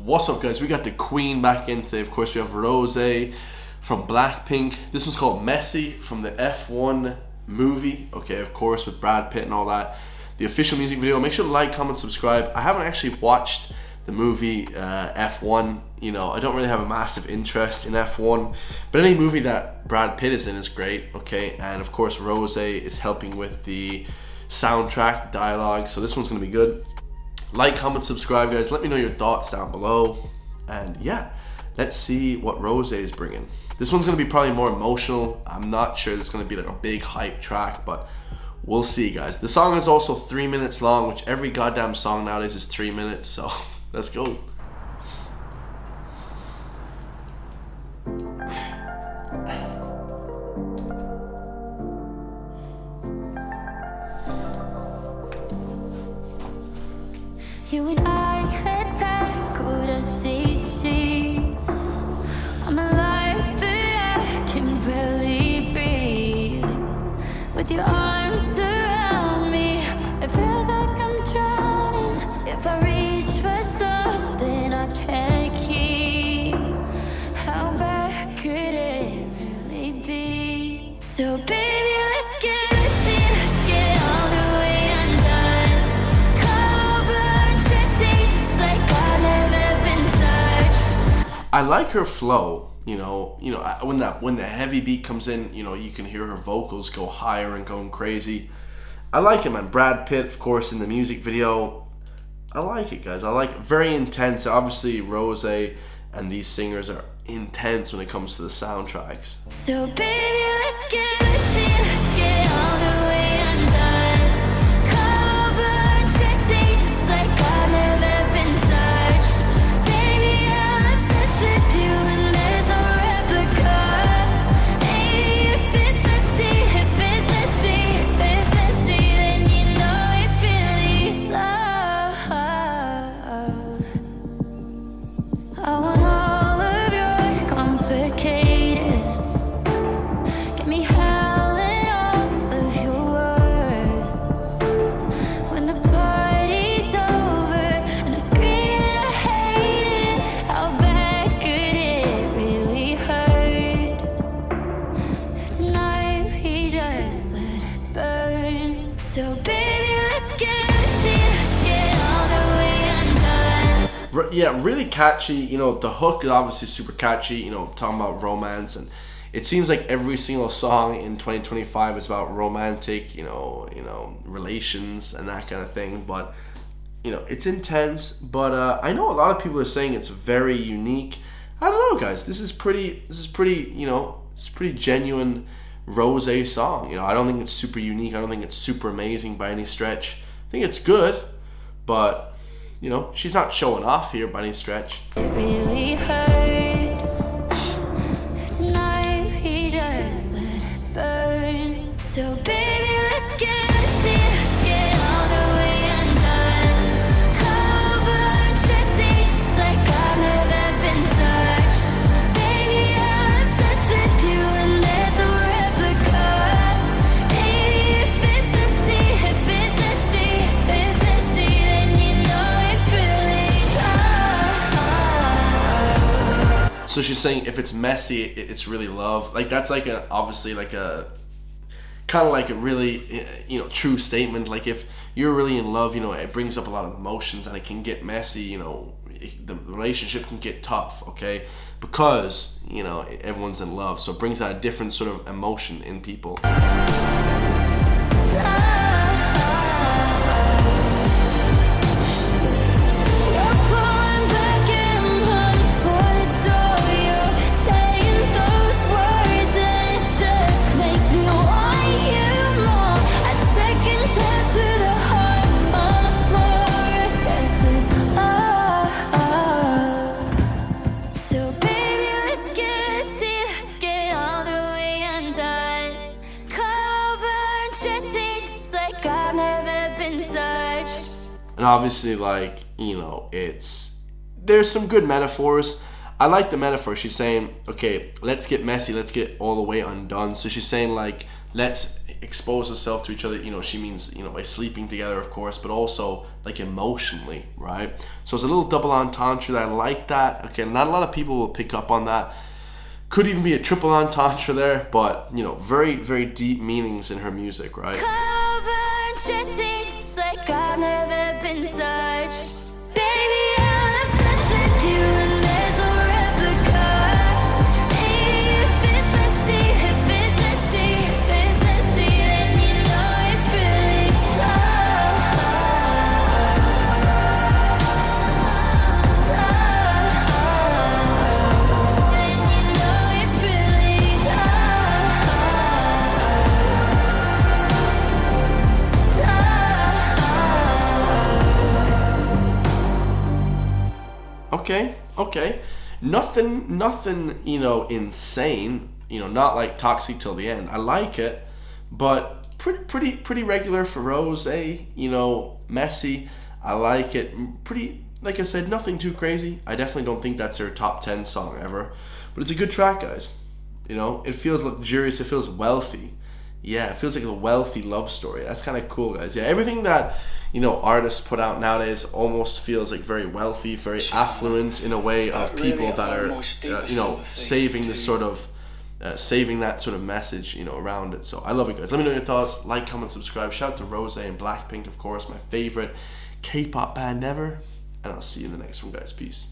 What's up, guys? We got the Queen back in today. Of course, we have Rose from Blackpink. This one's called Messy from the F1 movie. Okay, of course, with Brad Pitt and all that. The official music video. Make sure to like, comment, subscribe. I haven't actually watched the movie F1. You know, I don't really have a massive interest in F1, but any movie that Brad Pitt is in is great. Okay, and of course, Rose is helping with the soundtrack, dialogue. So this one's gonna be good. Like, comment, subscribe, guys. Let me know your thoughts down below. And yeah, let's see what Rose is bringing. This one's gonna be probably more emotional. I'm not sure it's gonna be like a big hype track, but we'll see, guys. The song is also 3 minutes long, which every goddamn song nowadays is 3 minutes, so let's go. You and I had tackled a sea sheets. I'm alive, but I can barely breathe. With your arms around me, it feels like I'm drowning. If I reach for something I can't keep, how bad could it really be? So baby, let's get messy, let's get all the way undone. Cover just like I've never been touched. I like her flow. You know, when the heavy beat comes in, you know, you can hear her vocals go higher and going crazy. I like it, man. Brad Pitt, of course, in the music video. I like it, guys. I like it. Very intense. Obviously, Rose and these singers are intense when it comes to the soundtracks. So baby, let's get messy, let's get all the way undone. Cover just like I've never been touched. Baby, I'm obsessed with you and there's no replica. Hey, if it's messy, then you know it's really love. I want all of your complicated. Get me howling all of your words. When the party's over and I'm screaming I hate it, how bad could it really hurt? If tonight we just let it burn. So baby, let's get messy, let's get all the way undone. Yeah, really catchy. You know, the hook is obviously super catchy. You know, talking about romance, and it seems like every single song in 2025 is about romantic, you know, relations and that kind of thing. But you know, it's intense. But I know a lot of people are saying it's very unique. I don't know, guys. This is pretty. You know, it's a pretty genuine Rose song. You know, I don't think it's super unique. I don't think it's super amazing by any stretch. I think it's good, but you know, she's not showing off here by any stretch. It really hurt. If tonight we just let it burn. So baby, let's get messy, let's get all the way undone. Cover just like I've never been touched. Baby, I'm obsessed with you and there's no replica. Hey, if it's messy, then you know it's really love. So she's saying if it's messy, it's really love. Like that's like a obviously like a kind of like a really true statement. Like if you're really in love, you know, it brings up a lot of emotions and it can get messy. You know, the relationship can get tough. Okay, because you know everyone's in love, so it brings out a different sort of emotion in people. And obviously, like, you know, there's some good metaphors. I like the metaphor. She's saying, okay, let's get messy, let's get all the way undone. So she's saying, like, let's expose ourselves to each other. You know, she means, you know, by sleeping together, of course, but also like emotionally, right? So it's a little double entendre that I like that. Okay, not a lot of people will pick up on that. Could even be a triple entendre there, but you know, very, very deep meanings in her music, right? Covered, just like I've never been touched. Baby, I'm obsessed with you, and there's no replica. If it's messy, then you know it's really love. Then you know it's really Okay. Nothing, you know, insane. You know, not like Toxic till the end. I like it, but pretty regular for Rose. You know, messy. I like it. Pretty, like I said, nothing too crazy. I definitely don't think that's her top 10 song ever, but it's a good track, guys. You know, it feels luxurious. It feels wealthy. Yeah, it feels like a wealthy love story. That's kind of cool, guys. Yeah, everything that, you know, artists put out nowadays almost feels like very wealthy, very affluent in a way of people that are, you know, saving this sort of, saving that sort of message, you know, around it. So I love it, guys. Let me know your thoughts. Like, comment, subscribe. Shout out to Rose and Blackpink, of course, my favorite K-pop band ever. And I'll see you in the next one, guys. Peace.